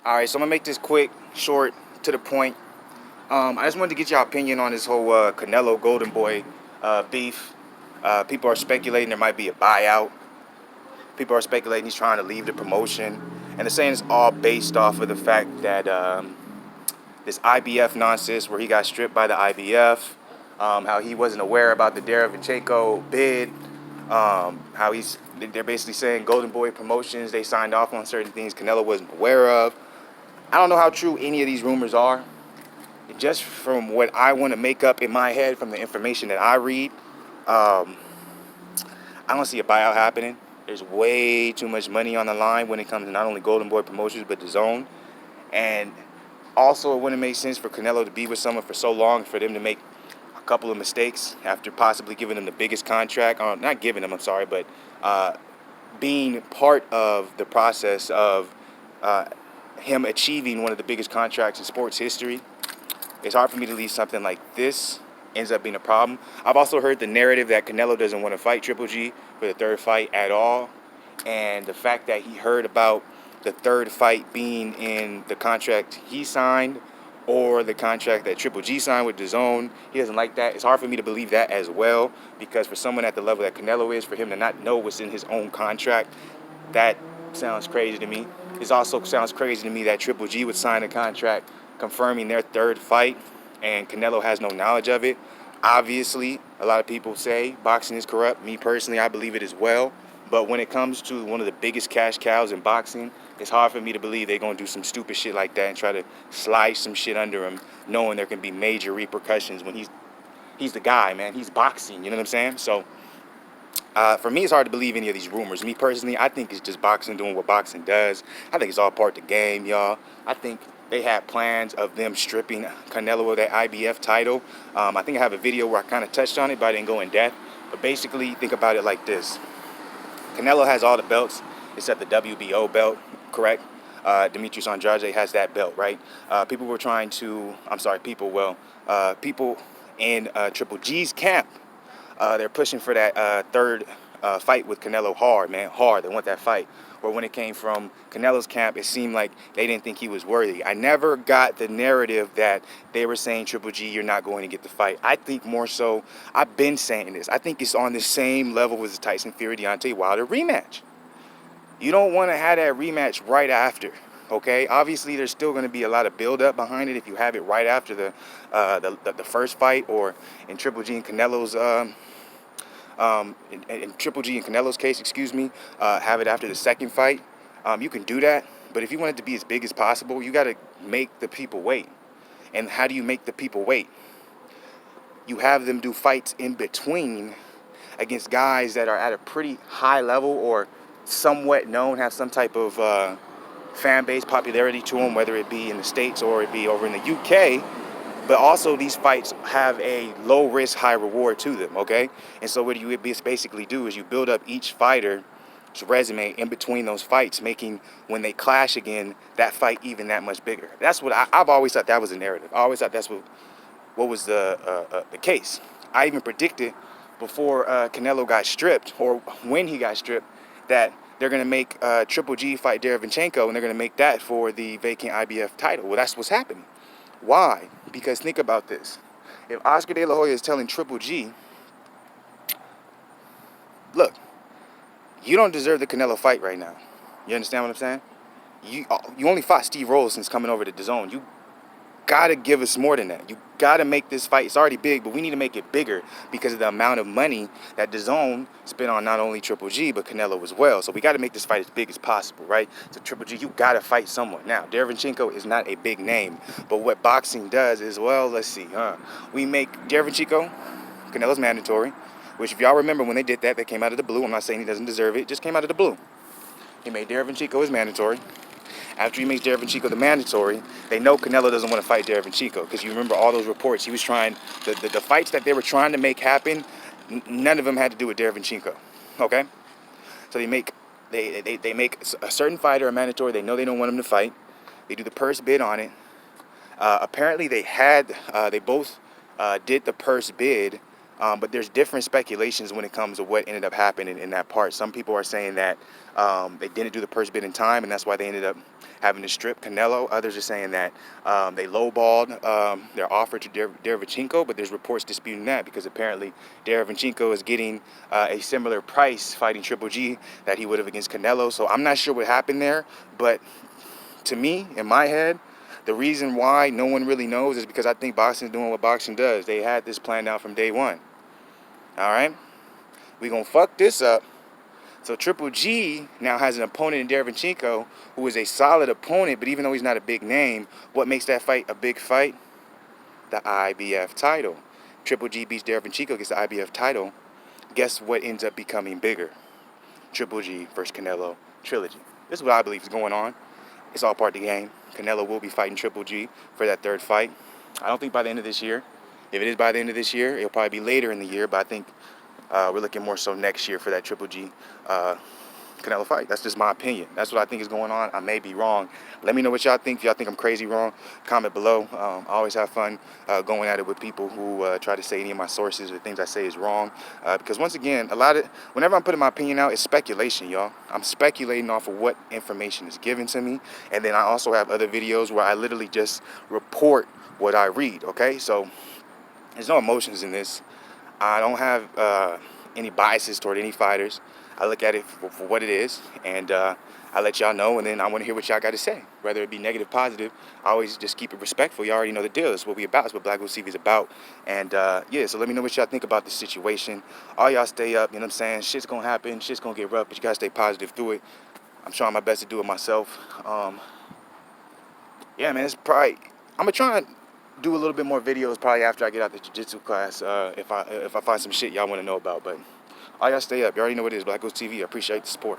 All right, so I'm gonna make this quick, short, to the point. I just wanted to get your opinion on this whole Canelo Golden Boy beef. People are speculating there might be a buyout. People are speculating he's trying to leave the promotion, and they're saying it's all based off of the fact that this IBF nonsense, where he got stripped by the IBF, how he wasn't aware about the Derevchenko bid, they're basically saying Golden Boy Promotions, they signed off on certain things Canelo wasn't aware of. I don't know how true any of these rumors are. Just from what I want to make up in my head from the information that I read, I don't see a buyout happening. There's way too much money on the line when it comes to not only Golden Boy Promotions but DAZN. And also, it wouldn't make sense for Canelo to be with someone for so long for them to make a couple of mistakes after possibly giving him the biggest contract. Not giving him, I'm sorry, but being part of the process of him achieving one of the biggest contracts in sports history. It's hard for me to leave something like this ends up being a problem. I've also heard the narrative that Canelo doesn't want to fight Triple G for the third fight at all. And the fact that he heard about the third fight being in the contract he signed or the contract that Triple G signed with DAZN, he doesn't like that. It's hard for me to believe that as well, because for someone at the level that Canelo is, for him to not know what's in his own contract, that sounds crazy to me. It also sounds crazy to me that Triple G would sign a contract confirming their third fight and Canelo has no knowledge of it. Obviously, a lot of people say boxing is corrupt. Me personally, I believe it as well. But when it comes to one of the biggest cash cows in boxing, it's hard for me to believe they're going to do some stupid shit like that and try to slide some shit under him, knowing there can be major repercussions when he's the guy, man. He's boxing, you know what I'm saying? So for me, it's hard to believe any of these rumors. Me personally, I think it's just boxing doing what boxing does. I think it's all part of the game, y'all. I think they had plans of them stripping Canelo of that IBF title. I think I have a video where I kind of touched on it, but I didn't go in depth. But basically, think about it like this. Canelo has all the belts except the WBO belt, correct? Demetrius Andrade has that belt, right? People in Triple G's camp, they're pushing for that third fight with Canelo hard, man, hard. They want that fight. Or when it came from Canelo's camp, it seemed like they didn't think he was worthy. I never got the narrative that they were saying, Triple G, you're not going to get the fight. I think more so, I've been saying this, I think it's on the same level as the Tyson Fury-Deontay Wilder rematch. You don't want to have that rematch right after, okay? Obviously, there's still going to be a lot of build-up behind it if you have it right after the first fight, or in Triple G and Canelo's in Triple G and Canelo's case, have it after the second fight. You can do that, but if you want it to be as big as possible, you got to make the people wait. And how do you make the people wait? You have them do fights in between against guys that are at a pretty high level or somewhat known, have some type of fan base popularity to them, whether it be in the States or it be over in the UK. But also, these fights have a low risk, high reward to them, okay? And so what you basically do is you build up each fighter's resume in between those fights, making, when they clash again, that fight even that much bigger. That's what I've always thought that was the narrative. I always thought that's what was the case. I even predicted before Canelo got stripped, or when he got stripped, that they're going to make Triple G fight Derevchenko, and they're going to make that for the vacant IBF title. Well, that's what's happening. Why? Because think about this. If Oscar De La Hoya is telling Triple G, look, you don't deserve the Canelo fight right now. You understand what I'm saying? You only fought Steve Rolls since coming over to DAZN. You got to give us more than that. You got to make this fight. It's already big, but we need to make it bigger because of the amount of money that DAZN spent on not only Triple G, but Canelo as well. So we got to make this fight as big as possible, right? So Triple G, you got to fight someone. Now, Derevchenko is not a big name, but what boxing does is, well, let's see, we make Derevchenko, Canelo's mandatory, which if y'all remember when they did that, they came out of the blue. I'm not saying he doesn't deserve it. It just came out of the blue. He made Derevchenko his mandatory. After he makes Derevchenko the mandatory, they know Canelo doesn't want to fight Derevchenko, because you remember all those reports. He was trying, the fights that they were trying to make happen, none of them had to do with Derevchenko, okay? So they make a certain fighter a mandatory. They know they don't want him to fight. They do the purse bid on it. Apparently they both did the purse bid But there's different speculations when it comes to what ended up happening in that part. Some people are saying that they didn't do the purse bid in time, and that's why they ended up having to strip Canelo. Others are saying that they lowballed their offer to Derevchenko, but there's reports disputing that because apparently Derevchenko is getting a similar price fighting Triple G that he would have against Canelo. So I'm not sure what happened there, but to me, in my head, the reason why no one really knows is because I think boxing is doing what boxing does. They had this planned out from day one. All right? We're going to fuck this up. So Triple G now has an opponent in Derevchenko who is a solid opponent, but even though he's not a big name, what makes that fight a big fight? The IBF title. Triple G beats Derevchenko, gets the IBF title. Guess what ends up becoming bigger? Triple G versus Canelo trilogy. This is what I believe is going on. It's all part of the game. Canelo will be fighting Triple G for that third fight. I don't think by the end of this year. If it is by the end of this year, it'll probably be later in the year, but I think we're looking more so next year for that Triple G Canelo fight. That's just my opinion. That's what I think is going on. I may be wrong. Let me know what y'all think. If y'all think I'm crazy wrong, comment below. I always have fun going at it with people who try to say any of my sources or things I say is wrong. Because once again, whenever I'm putting my opinion out, it's speculation, y'all. I'm speculating off of what information is given to me. And then I also have other videos where I literally just report what I read, okay? So there's no emotions in this. I don't have any biases toward any fighters. I look at it for what it is, and I let y'all know, and then I want to hear what y'all got to say, whether it be negative, positive. I always just keep it respectful. Y'all already know the deal. It's what we about. It's what Black Goose TV is about. And yeah, so let me know what y'all think about this situation. All y'all stay up, you know what I'm saying? Shit's going to happen. Shit's going to get rough, but you got to stay positive through it. I'm trying my best to do it myself. Yeah, man, it's probably, I'm going to try and do a little bit more videos probably after I get out the jiu-jitsu class if I find some shit y'all want to know about. But all y'all stay up. You already know what it is. Black Goose TV. I appreciate the support.